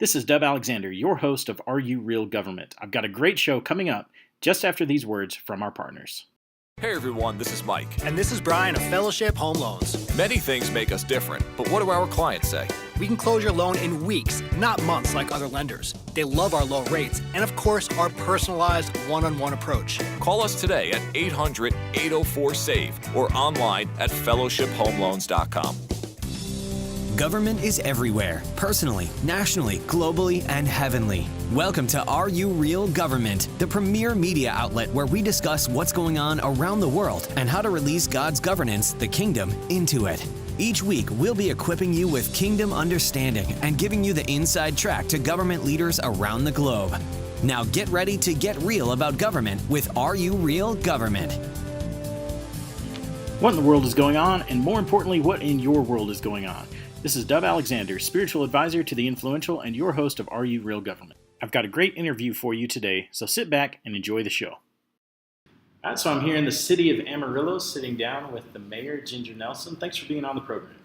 This is Dub Alexander, your host of Are You Real Government? I've got a great show coming up just after these words from our partners. Hey everyone, this is Mike. And this is Brian of Fellowship Home Loans. Many things make us different, but what do our clients say? We can close your loan in weeks, not months like other lenders. They love our low rates and, of course, our personalized one-on-one approach. Call us today at 800-804-SAVE or online at fellowshiphomeloans.com. Government is everywhere, personally, nationally, globally, and heavenly. Welcome to Are You Real Government, the premier media outlet where we discuss what's going on around the world and how to release God's governance, the kingdom, into it. Each week, we'll be equipping you with kingdom understanding and giving you the inside track to government leaders around the globe. Now get ready to get real about government with Are You Real Government? What in the world is going on, and more importantly, what in your world is going on? This is Dub Alexander, spiritual advisor to the influential and your host of Are You Real Government. I've got a great interview for you today, so sit back and enjoy the show. All right, so I'm here in the city of Amarillo, sitting down with the mayor, Ginger Nelson. Thanks for being on the program.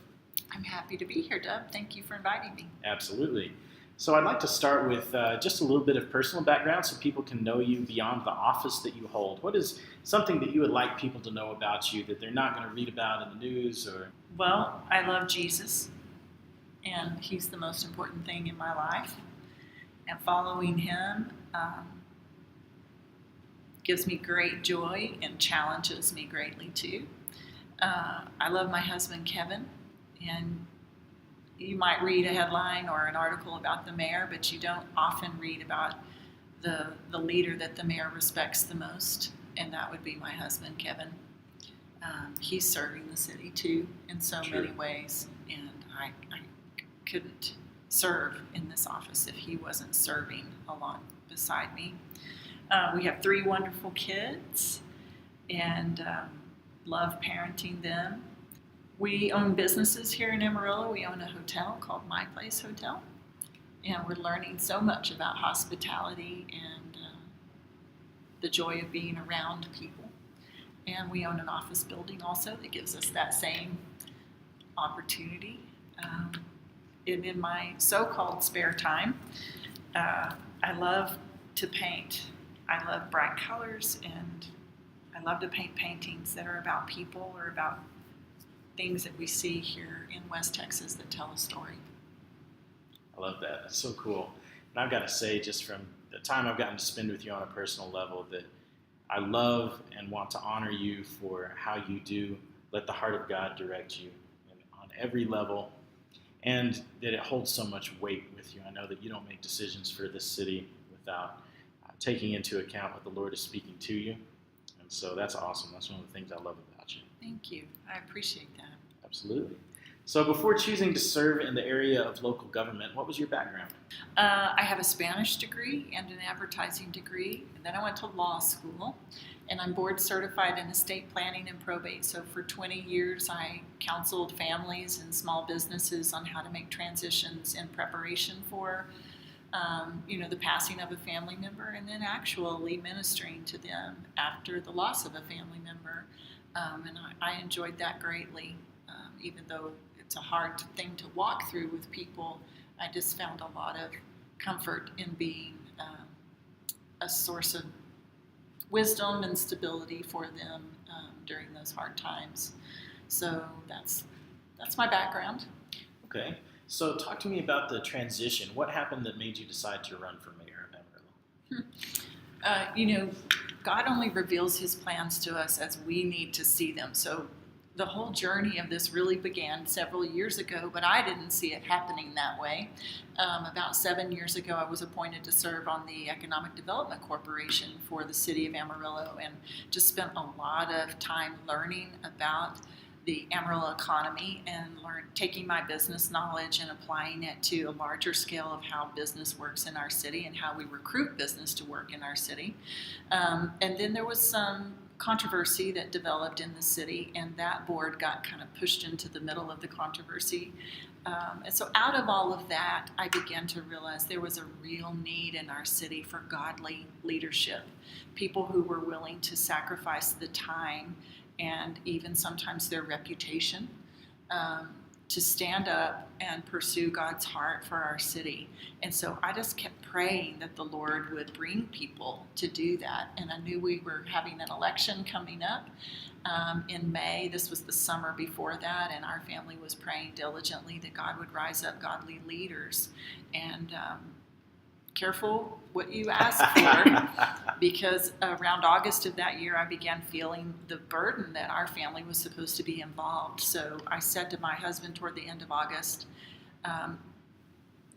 I'm happy to be here, Dub. Thank you for inviting me. Absolutely. So I'd like to start with just a little bit of personal background so people can know you beyond the office that you hold. What is something that you would like people to know about you that they're not going to read about in the news? Well, I love Jesus, and he's the most important thing in my life. And following him gives me great joy and challenges me greatly too. I love my husband, Kevin, and you might read a headline or an article about the mayor, but you don't often read about the leader that the mayor respects the most, and that would be my husband, Kevin. He's serving the city too in so many ways, and I couldn't serve in this office if he wasn't serving along beside me. We have 3 wonderful kids and love parenting them. We own businesses here in Amarillo. We own a hotel called My Place Hotel, and we're learning so much about hospitality and the joy of being around people. And we own an office building also that gives us that same opportunity. And in my so-called spare time, I love to paint. I love bright colors, and I love to paint paintings that are about people or about things that we see here in West Texas that tell a story. I love that. That's so cool. And I've got to say, just from the time I've gotten to spend with you on a personal level, that I love and want to honor you for how you do let the heart of God direct you on every level, and that it holds so much weight with you. I know that you don't make decisions for this city without taking into account what the Lord is speaking to you. And so that's awesome. That's one of the things I love about you. Thank you. I appreciate that. Absolutely. So before choosing to serve in the area of local government, what was your background? I have a Spanish degree and an advertising degree, and then I went to law school, and I'm board certified in estate planning and probate. So for 20 years, I counseled families and small businesses on how to make transitions in preparation for, the passing of a family member, and then actually ministering to them after the loss of a family member. And I enjoyed that greatly, even though it's a hard thing to walk through with people. I just found a lot of comfort in being a source of wisdom and stability for them during those hard times. So that's my background. Okay. So talk to me about the transition. What happened that made you decide to run for mayor of Amarillo? God only reveals his plans to us as we need to see them. So the whole journey of this really began several years ago, but I didn't see it happening that way. About 7 years ago, I was appointed to serve on the Economic Development Corporation for the city of Amarillo, and just spent a lot of time learning about the Amarillo economy and taking my business knowledge and applying it to a larger scale of how business works in our city and how we recruit business to work in our city. And then there was some controversy that developed in the city, and that board got kind of pushed into the middle of the controversy. And so out of all of that, I began to realize there was a real need in our city for godly leadership, people who were willing to sacrifice the time and even sometimes their reputation to stand up and pursue God's heart for our city. And so I just kept praying that the Lord would bring people to do that. And I knew we were having an election coming up in May. This was the summer before that, and our family was praying diligently that God would rise up godly leaders. And careful what you ask for, because around August of that year, I began feeling the burden that our family was supposed to be involved. So I said to my husband toward the end of August, and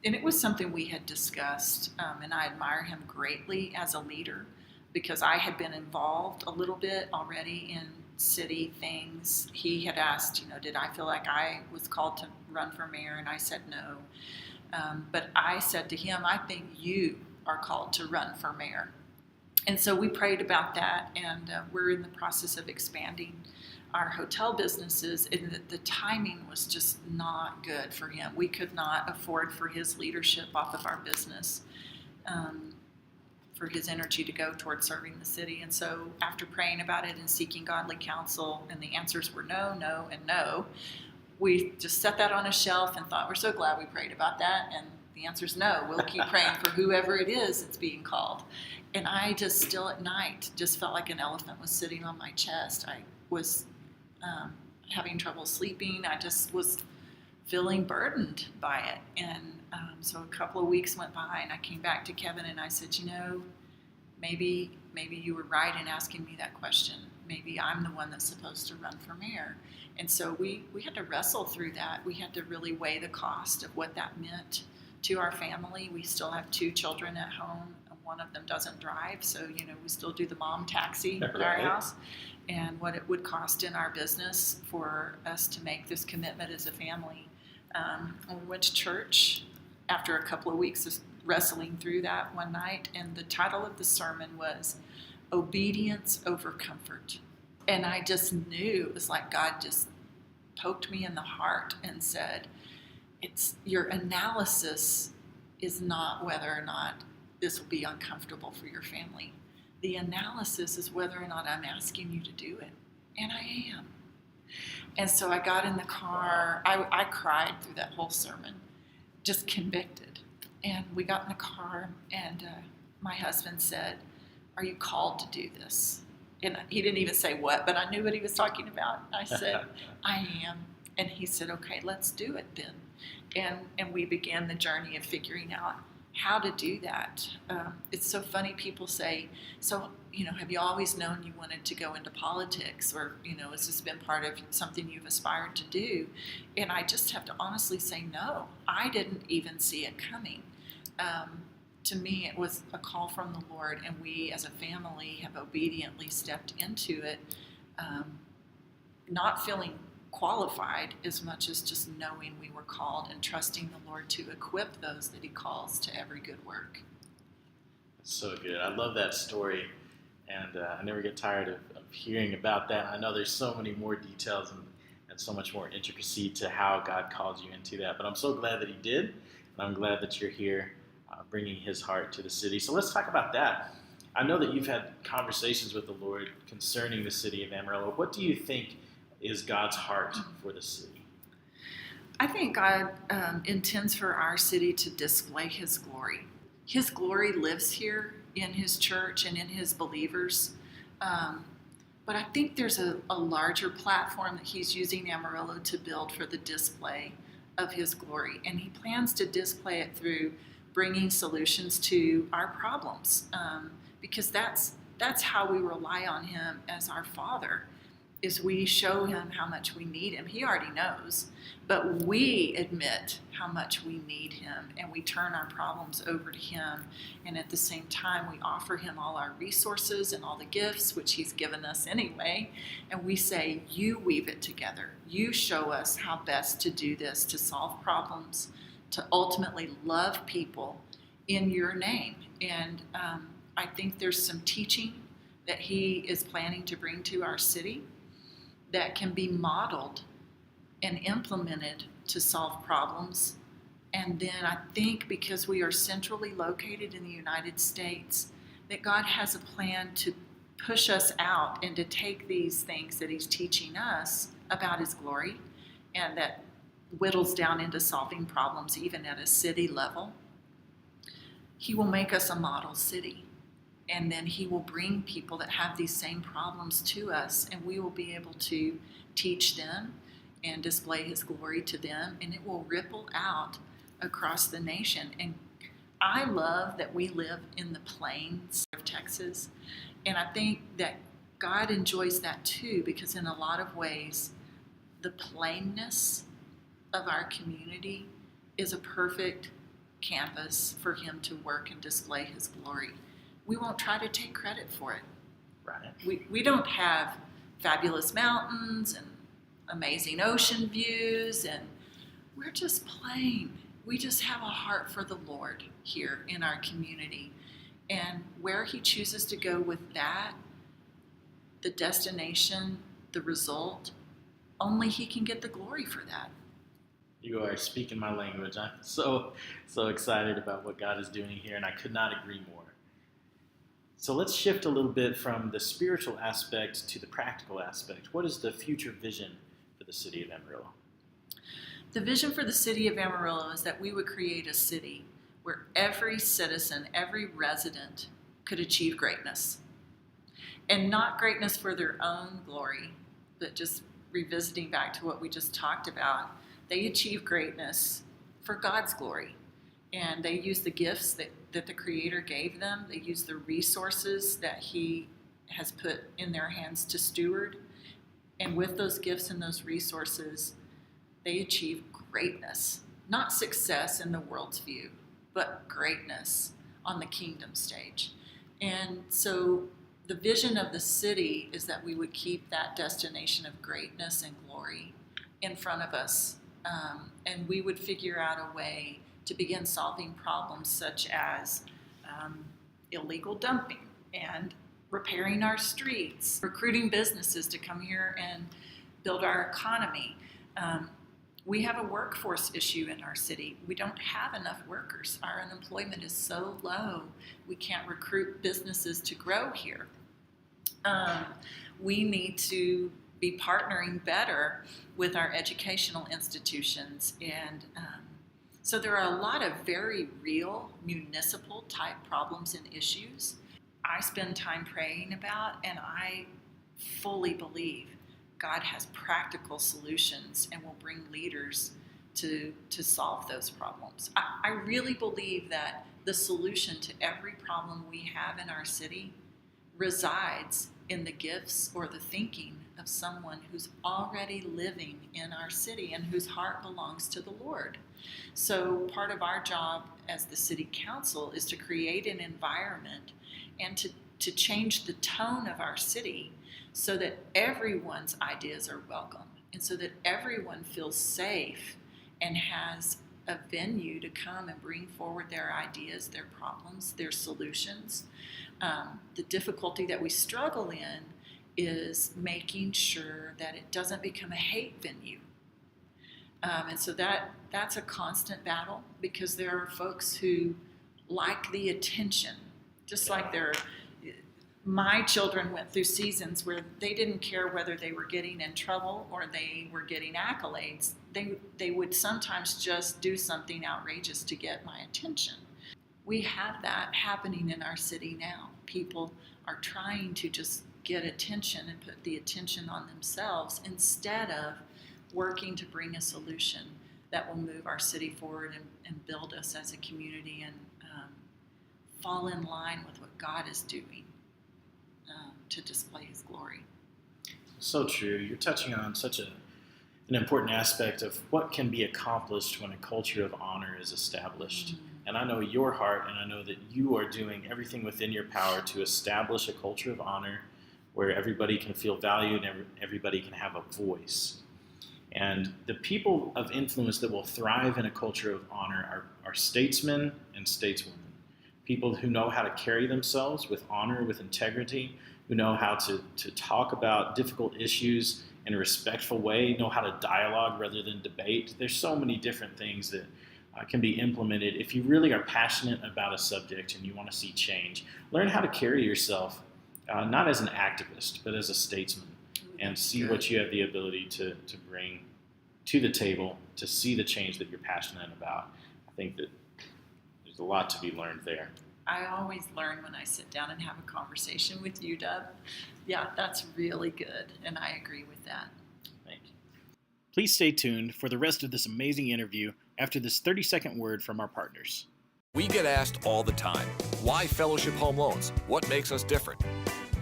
it was something we had discussed, and I admire him greatly as a leader, because I had been involved a little bit already in city things. He had asked, did I feel like I was called to run for mayor? And I said no. But I said to him, I think you are called to run for mayor. And so we prayed about that, and we're in the process of expanding our hotel businesses, and the timing was just not good for him. We could not afford for his leadership off of our business, for his energy to go towards serving the city. And so after praying about it and seeking godly counsel, and the answers were no, no, and no, we just set that on a shelf and thought, we're so glad we prayed about that. And the answer is no. We'll keep praying for whoever it is that's being called. And I just still at night just felt like an elephant was sitting on my chest. I was having trouble sleeping. I just was feeling burdened by it. And so a couple of weeks went by, and I came back to Kevin and I said, maybe you were right in asking me that question. Maybe I'm the one that's supposed to run for mayor. And so we had to wrestle through that. We had to really weigh the cost of what that meant to our family. We still have 2 children at home. One of them doesn't drive, so we still do the mom taxi at our house, and what it would cost in our business for us to make this commitment as a family. We went to church after a couple of weeks of wrestling through that one night, and the title of the sermon was Obedience Over Comfort. And I just knew it was like God just poked me in the heart and said, "It's your analysis is not whether or not this will be uncomfortable for your family. The analysis is whether or not I'm asking you to do it." And I am. And so I got in the car. I cried through that whole sermon, just convicted. And we got in the car, and my husband said, "Are you called to do this?" And he didn't even say what, but I knew what he was talking about. I said, "I am." And he said, "Okay, let's do it then." And we began the journey of figuring out how to do that. It's so funny, people say, so, have you always known you wanted to go into politics, or, has this been part of something you've aspired to do? And I just have to honestly say, no, I didn't even see it coming. To me, it was a call from the Lord, and we as a family have obediently stepped into it, not feeling qualified as much as just knowing we were called and trusting the Lord to equip those that He calls to every good work. That's so good. I love that story, and I never get tired of hearing about that. I know there's so many more details and so much more intricacy to how God called you into that, but I'm so glad that He did, and I'm glad that you're here bringing His heart to the city. So let's talk about that. I know that you've had conversations with the Lord concerning the city of Amarillo. What do you think is God's heart for the city? I think God intends for our city to display His glory. His glory lives here in His church and in His believers. But I think there's a larger platform that He's using Amarillo to build for the display of His glory. And He plans to display it through bringing solutions to our problems, because that's how we rely on Him as our Father, is we show Him how much we need Him. He already knows, but we admit how much we need Him, and we turn our problems over to Him, and at the same time we offer Him all our resources and all the gifts which He's given us anyway, and we say, you weave it together. You show us how best to do this, to solve problems, to ultimately love people in your name. And I think there's some teaching that He is planning to bring to our city that can be modeled and implemented to solve problems. And then I think because we are centrally located in the United States, that God has a plan to push us out and to take these things that He's teaching us about His glory, and that whittles down into solving problems even at a city level, he will make us a model city. And then he will bring people that have these same problems to us, and we will be able to teach them and display his glory to them, and it will ripple out across the nation. And I love that we live in the plains of Texas, and I think that God enjoys that too, because in a lot of ways, the plainness of our community is a perfect canvas for him to work and display his glory. We won't try to take credit for it. Right. We don't have fabulous mountains and amazing ocean views, and we're just plain. We just have a heart for the Lord here in our community. And where he chooses to go with that, the destination, the result, only he can get the glory for that. You are speaking my language. I'm so excited about what God is doing here, and I could not agree more. So let's shift a little bit from the spiritual aspect to the practical aspect. What is the future vision for the city of Amarillo? The vision for the city of Amarillo is that we would create a city where every citizen, every resident could achieve greatness. And not greatness for their own glory, but just revisiting back to what we just talked about, they achieve greatness for God's glory. And they use the gifts that the Creator gave them. They use the resources that he has put in their hands to steward. And with those gifts and those resources, they achieve greatness. Not success in the world's view, but greatness on the kingdom stage. And so the vision of the city is that we would keep that destination of greatness and glory in front of us. And we would figure out a way to begin solving problems such as illegal dumping and repairing our streets, recruiting businesses to come here and build our economy. We have a workforce issue in our city. We don't have enough workers. Our unemployment is so low, we can't recruit businesses to grow here. We need to be partnering better with our educational institutions. And so there are a lot of very real municipal type problems and issues I spend time praying about, and I fully believe God has practical solutions and will bring leaders to solve those problems. I really believe that the solution to every problem we have in our city resides in the gifts or the thinking of someone who's already living in our city and whose heart belongs to the Lord. So part of our job as the city council is to create an environment and to change the tone of our city so that everyone's ideas are welcome and so that everyone feels safe and has a venue to come and bring forward their ideas, their problems, their solutions. The difficulty that we struggle in is making sure that it doesn't become a hate venue. And so that's a constant battle, because there are folks who like the attention, just like my children went through seasons where they didn't care whether they were getting in trouble or they were getting accolades. They would sometimes just do something outrageous to get my attention. We have that happening in our city now. People are trying to just get attention and put the attention on themselves instead of working to bring a solution that will move our city forward and build us as a community and fall in line with what God is doing to display his glory. So true. You're touching on such an important aspect of what can be accomplished when a culture of honor is established. Mm-hmm. And I know your heart, and I know that you are doing everything within your power to establish a culture of honor where everybody can feel valued and everybody can have a voice. And the people of influence that will thrive in a culture of honor are statesmen and stateswomen. People who know how to carry themselves with honor, with integrity, who know how to talk about difficult issues in a respectful way, know how to dialogue rather than debate. There's so many different things that can be implemented. If you really are passionate about a subject and you want to see change, learn how to carry yourself, not as an activist, but as a statesman, and see what you have the ability to bring to the table to see the change that you're passionate about. I think that there's a lot to be learned there. I always learn when I sit down and have a conversation with you, Dub. Yeah, that's really good, and I agree with that. Thank you. Please stay tuned for the rest of this amazing interview after this 30-second word from our partners. We get asked all the time, why Fellowship Home Loans? What makes us different?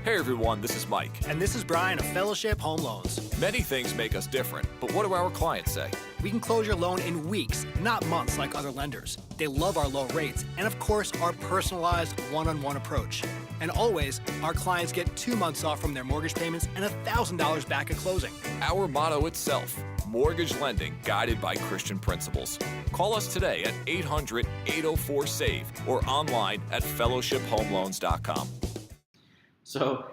Hey everyone, this is Mike. And this is Brian of Fellowship Home Loans. Many things make us different, but what do our clients say? We can close your loan in weeks, not months like other lenders. They love our low rates and, of course, our personalized one-on-one approach. And always, our clients get 2 months off from their mortgage payments and $1,000 back at closing. Our motto itself, mortgage lending guided by Christian principles. Call us today at 800-804-SAVE or online at fellowshiphomeloans.com. So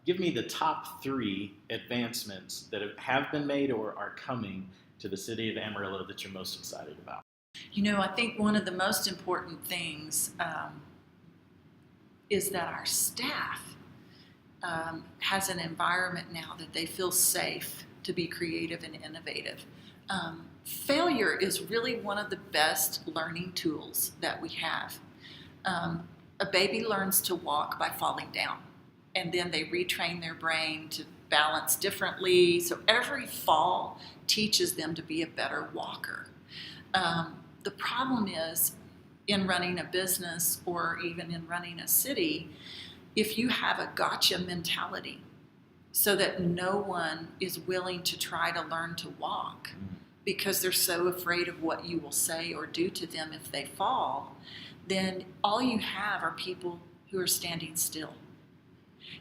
give me the top 3 advancements that have been made or are coming to the city of Amarillo that you're most excited about. You know, I think one of the most important things is that our staff has an environment now that they feel safe to be creative and innovative. Failure is really one of the best learning tools that we have. A baby learns to walk by falling down, and then they retrain their brain to balance differently. So every fall teaches them to be a better walker. The problem is, in running a business or even in running a city, if you have a gotcha mentality, so that no one is willing to try to learn to walk because they're so afraid of what you will say or do to them if they fall, then all you have are people who are standing still.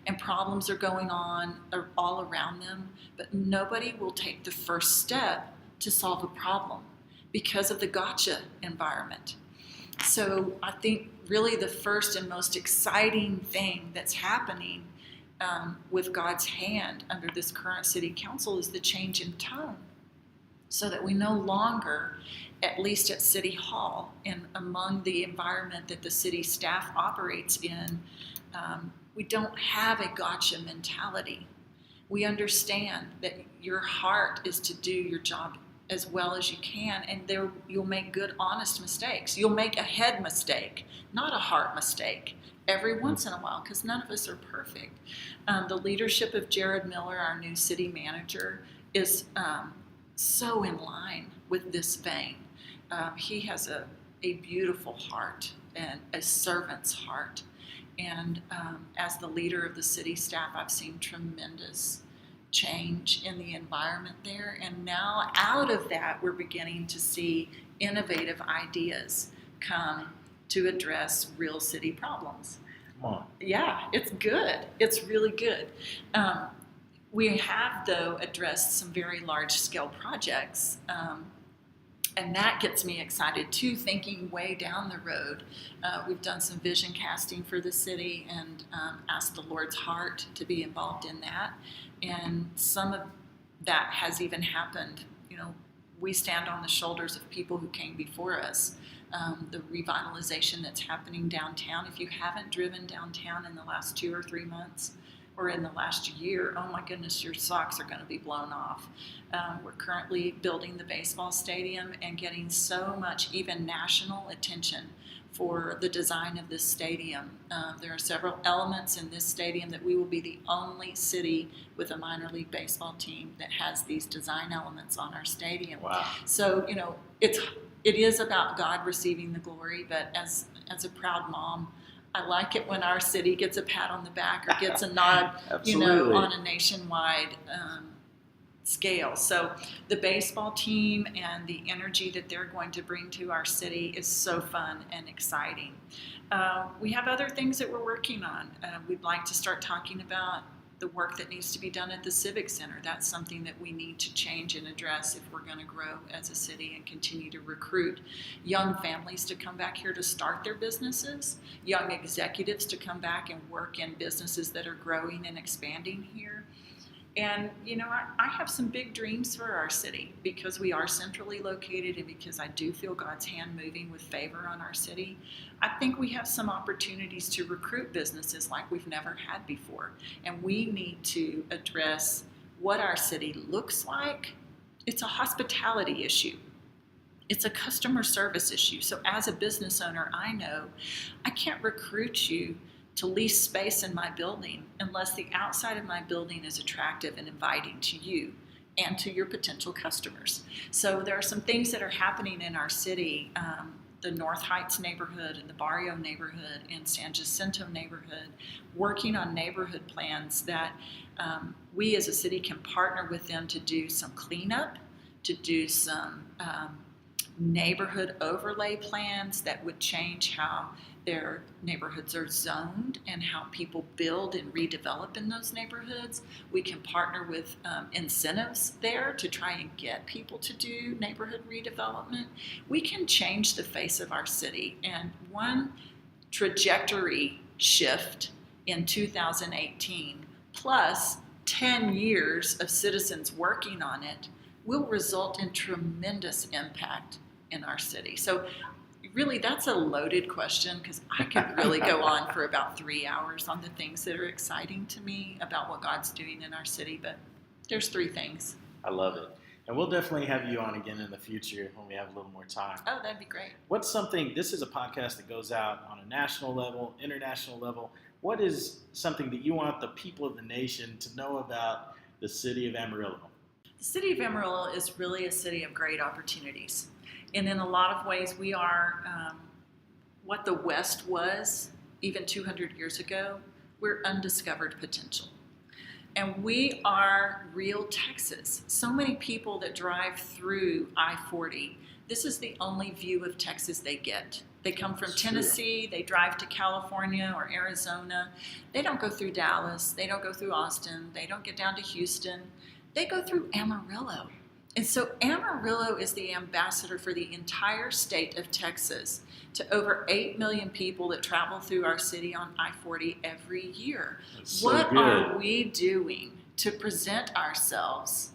And problems are going on all around them, but nobody will take the first step to solve a problem because of the gotcha environment. So I think really the first and most exciting thing that's happening with God's hand under this current city council is the change in tone, so that we no longer, at least at City Hall and among the environment that the city staff operates in, we don't have a gotcha mentality. We understand that your heart is to do your job as well as you can, and you'll make good, honest mistakes. You'll make a head mistake, not a heart mistake, every once in a while, because none of us are perfect. The leadership of Jared Miller, our new city manager, is so in line with this vein. He has a beautiful heart and a servant's heart. And as the leader of the city staff, I've seen tremendous change in the environment there. And now out of that, we're beginning to see innovative ideas come to address real city problems. Come on. Yeah, it's good. It's really good. We have, though, addressed some very large-scale projects, and that gets me excited, too, thinking way down the road. We've done some vision casting for the city and asked the Lord's heart to be involved in that, and some of that has even happened. You know, we stand on the shoulders of people who came before us. The revitalization that's happening downtown. If you haven't driven downtown in the last 2 or 3 months or in the last year, oh my goodness, your socks are going to be blown off. We're currently building the baseball stadium and getting so much even national attention for the design of this stadium. There are several elements in this stadium that we will be the only city with a minor league baseball team that has these design elements on our stadium. Wow. So, you know, it is about God receiving the glory, but as a proud mom, I like it when our city gets a pat on the back or gets a nod, you know, on a nationwide scale. So the baseball team and the energy that they're going to bring to our city is so fun and exciting. We have other things that we're working on. We'd like to start talking about the work that needs to be done at the Civic Center. That's something that we need to change and address if we're going to grow as a city and continue to recruit young families to come back here to start their businesses, young executives to come back and work in businesses that are growing and expanding here. And, you know, I have some big dreams for our city because we are centrally located and because I do feel God's hand moving with favor on our city. I think we have some opportunities to recruit businesses like we've never had before. And we need to address what our city looks like It's a hospitality issue. It's a customer service issue. So as a business owner, I know I can't recruit you to lease space in my building unless the outside of my building is attractive and inviting to you and to your potential customers. So there are some things that are happening in our city, the North Heights neighborhood and the Barrio neighborhood and San Jacinto neighborhood, working on neighborhood plans that we as a city can partner with them to do some cleanup, to do some neighborhood overlay plans that would change how their neighborhoods are zoned and how people build and redevelop in those neighborhoods. We can partner with incentives there to try and get people to do neighborhood redevelopment. We can change the face of our city. And one trajectory shift in 2018 plus 10 years of citizens working on it will result in tremendous impact in our city. So really, that's a loaded question because I could really go on for about 3 hours on the things that are exciting to me about what God's doing in our city, but there's 3 things. I love it. And we'll definitely have you on again in the future when we have a little more time. Oh, that'd be great. What's something, this is a podcast that goes out on a national level, international level. What is something that you want the people of the nation to know about the city of Amarillo? The city of Amarillo is really a city of great opportunities. And in a lot of ways, we are what the West was even 200 years ago. We're undiscovered potential. And we are real Texas. So many people that drive through I-40, this is the only view of Texas they get. They come from Tennessee, they drive to California or Arizona. They don't go through Dallas, they don't go through Austin, they don't get down to Houston. They go through Amarillo. And so Amarillo is the ambassador for the entire state of Texas to over 8 million people that travel through our city on I-40 every year. What are we doing to present ourselves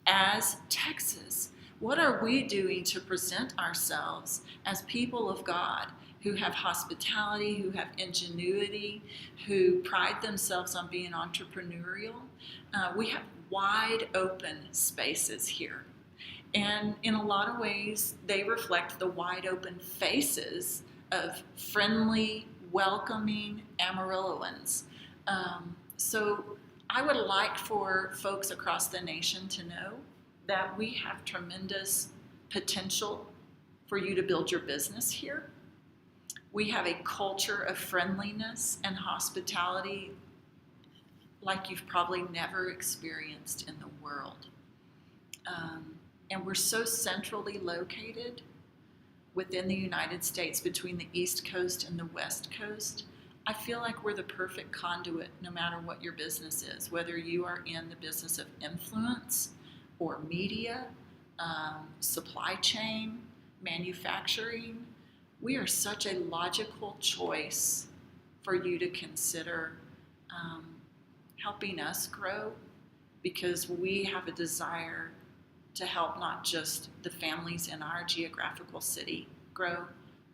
as Texas? What are we doing to present ourselves as people of God who have hospitality, who have ingenuity, who pride themselves on being entrepreneurial? We have wide open spaces here. And in a lot of ways, they reflect the wide open faces of friendly, welcoming Amarilloans. So I would like for folks across the nation to know that we have tremendous potential for you to build your business here. We have a culture of friendliness and hospitality like you've probably never experienced in the world. And we're so centrally located within the United States between the East Coast and the West Coast. I feel like we're the perfect conduit no matter what your business is, whether you are in the business of influence or media, supply chain, manufacturing. We are such a logical choice for you to consider helping us grow, because we have a desire to help not just the families in our geographical city grow,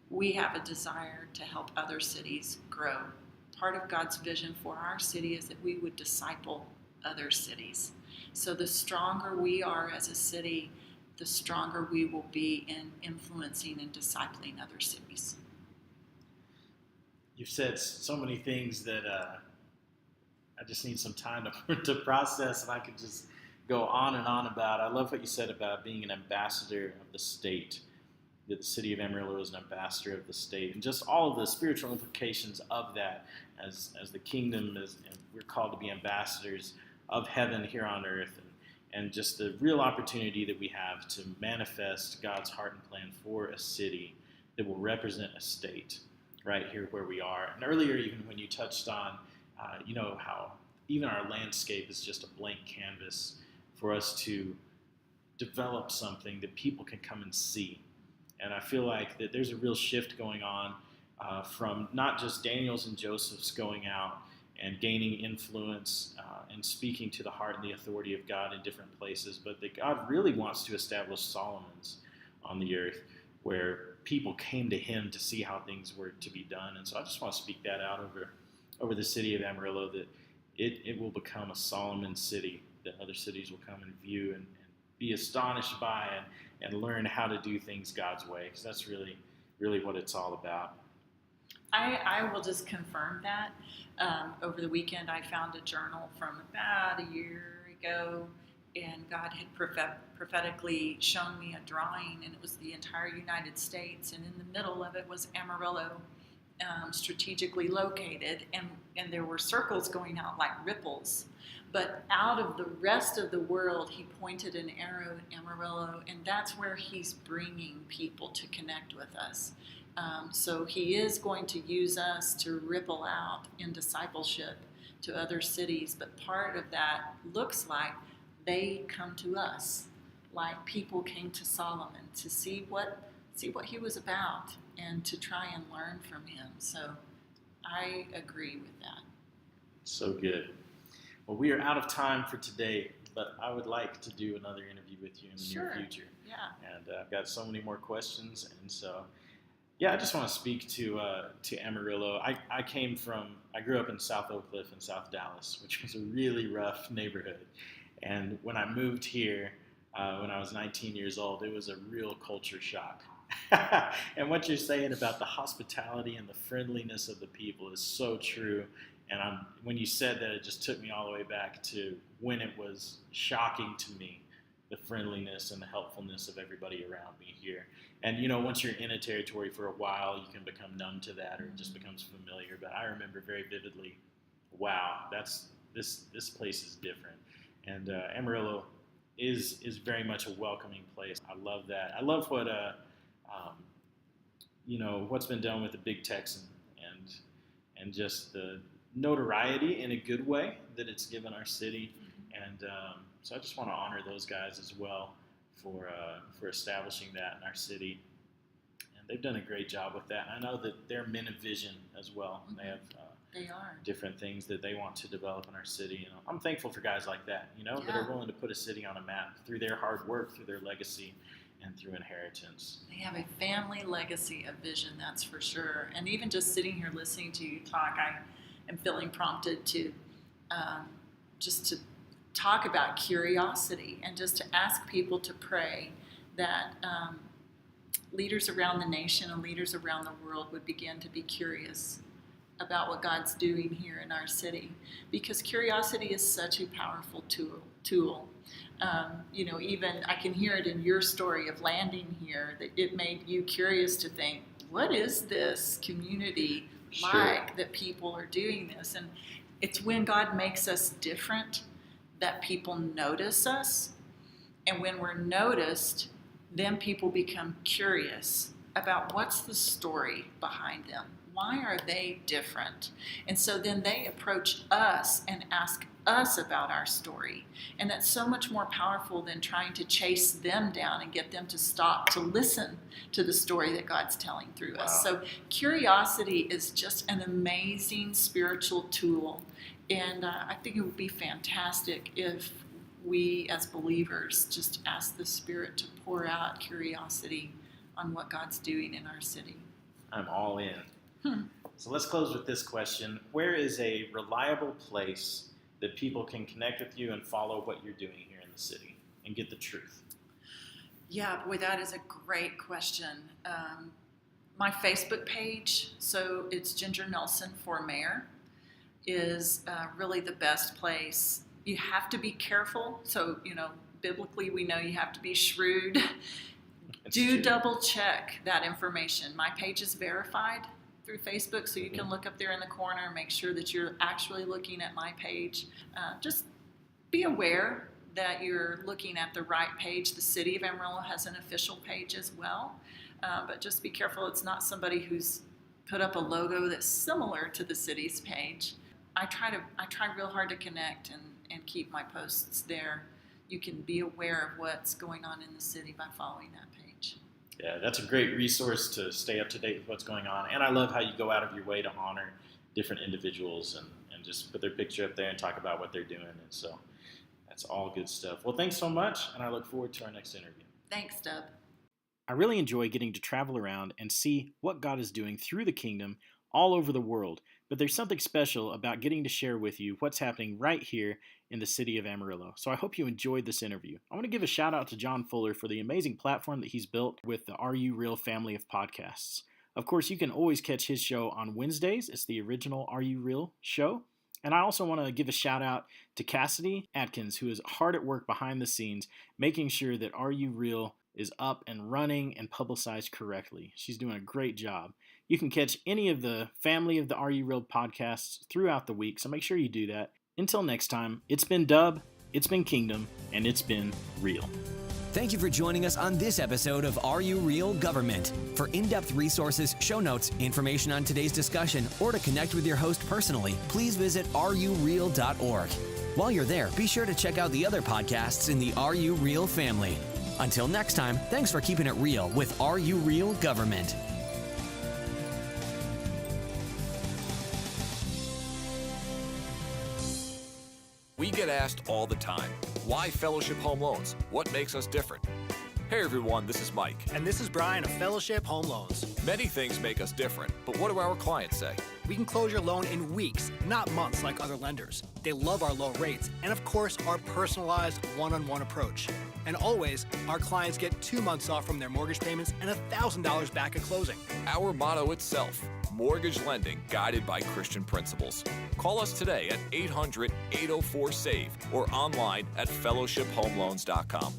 we have a desire to help other cities grow. Part of God's vision for our city is that we would disciple other cities. So the stronger we are as a city, the stronger we will be in influencing and discipling other cities. You've said so many things that I just need some time to process, and I could just go on and on about. I love what you said about being an ambassador of the state, that the city of Amarillo is an ambassador of the state, and just all of the spiritual implications of that as the kingdom is, and we're called to be ambassadors of heaven here on earth, and just the real opportunity that we have to manifest God's heart and plan for a city that will represent a state right here where we are. And earlier, even when you touched on, how even our landscape is just a blank canvas for us to develop something that people can come and see. And I feel like that there's a real shift going on from not just Daniel's and Joseph's going out and gaining influence and speaking to the heart and the authority of God in different places, but that God really wants to establish Solomon's on the earth where people came to him to see how things were to be done. And so I just want to speak that out over the city of Amarillo, that it will become a Solomon city that other cities will come and view and be astonished by and learn how to do things God's way, because that's really, really what it's all about. I will just confirm that. Over the weekend, I found a journal from about a year ago, and God had prophetically shown me a drawing, and it was the entire United States, and in the middle of it was Amarillo, strategically located, and there were circles going out like ripples. But out of the rest of the world, he pointed an arrow at Amarillo, and that's where he's bringing people to connect with us. So he is going to use us to ripple out in discipleship to other cities, but part of that looks like they come to us, like people came to Solomon to see what he was about and to try and learn from him. So I agree with that. So good. Well, we are out of time for today, but I would like to do another interview with you in the near future. Yeah. And I've got so many more questions, and so I just want to speak to Amarillo. I grew up in South Oak Cliff in South Dallas, which was a really rough neighborhood. And when I moved here, when I was 19 years old, it was a real culture shock. And what you're saying about the hospitality and the friendliness of the people is so true. And when you said that, it just took me all the way back to when it was shocking to me, the friendliness and the helpfulness of everybody around me here. And, once you're in a territory for a while, you can become numb to that, or it just becomes familiar. But I remember very vividly, wow, this place is different. And Amarillo is very much a welcoming place. I love that. I love what what's been done with the Big Texan and just the notoriety in a good way that it's given our city. And so I just want to honor those guys as well for establishing that in our city. And they've done a great job with that. And I know that they're men of vision as well. Mm-hmm. They have They are. different things that they want to develop in our city. And I'm thankful for guys like that, that are willing to put a city on a map through their hard work, through their legacy, and through inheritance. They have a family legacy of vision, that's for sure. And even just sitting here listening to you talk, I am feeling prompted to just to talk about curiosity and just to ask people to pray that leaders around the nation and leaders around the world would begin to be curious about what God's doing here in our city, because curiosity is such a powerful tool. Even I can hear it in your story of landing here, that it made you curious to think, what is this community like that people are doing this? And it's when God makes us different that people notice us. And when we're noticed, then people become curious about what's the story behind them. Why are they different? And so then they approach us and ask us about our story. And that's so much more powerful than trying to chase them down and get them to stop to listen to the story that God's telling through us. So curiosity is just an amazing spiritual tool. And I think it would be fantastic if we as believers just ask the Spirit to pour out curiosity on what God's doing in our city. I'm all in. So let's close with this question. Where is a reliable place that people can connect with you and follow what you're doing here in the city and get the truth? Yeah, boy, that is a great question. My Facebook page, so it's Ginger Nelson for Mayor, is really the best place. You have to be careful. So, biblically we know you have to be shrewd. Do double check that information. My page is verified through Facebook, so you can look up there in the corner and make sure that you're actually looking at my page. Just be aware that you're looking at the right page. The city of Amarillo has an official page as well, but just be careful it's not somebody who's put up a logo that's similar to the city's page. I try real hard to connect and keep my posts there. You can be aware of what's going on in the city by following that page. Yeah, that's a great resource to stay up to date with what's going on. And I love how you go out of your way to honor different individuals and just put their picture up there and talk about what they're doing. And so that's all good stuff. Well, thanks so much, and I look forward to our next interview. Thanks, Dub. I really enjoy getting to travel around and see what God is doing through the kingdom all over the world, but there's something special about getting to share with you what's happening right here in the city of Amarillo. So I hope you enjoyed this interview. I want to give a shout out to John Fuller for the amazing platform that he's built with the Are You Real family of podcasts. Of course, you can always catch his show on Wednesdays. It's the original Are You Real show. And I also want to give a shout out to Cassidy Atkins, who is hard at work behind the scenes, making sure that Are You Real is up and running and publicized correctly. She's doing a great job. You can catch any of the family of the Are You Real podcasts throughout the week, so make sure you do that. Until next time, it's been Dub, it's been Kingdom, and it's been real. Thank you for joining us on this episode of Are You Real Government? For in-depth resources, show notes, information on today's discussion, or to connect with your host personally, please visit areyoureal.org. While you're there, be sure to check out the other podcasts in the Are You Real family. Until next time, thanks for keeping it real with Are You Real Government? We get asked all the time, why Fellowship Home Loans? What makes us different? Hey everyone, this is Mike. And this is Brian of Fellowship Home Loans. Many things make us different, but what do our clients say? We can close your loan in weeks, not months like other lenders. They love our low rates and, of course, our personalized one-on-one approach. And always, our clients get 2 months off from their mortgage payments and $1,000 back at closing. Our motto itself, mortgage lending guided by Christian principles. Call us today at 800-804-SAVE or online at fellowshiphomeloans.com.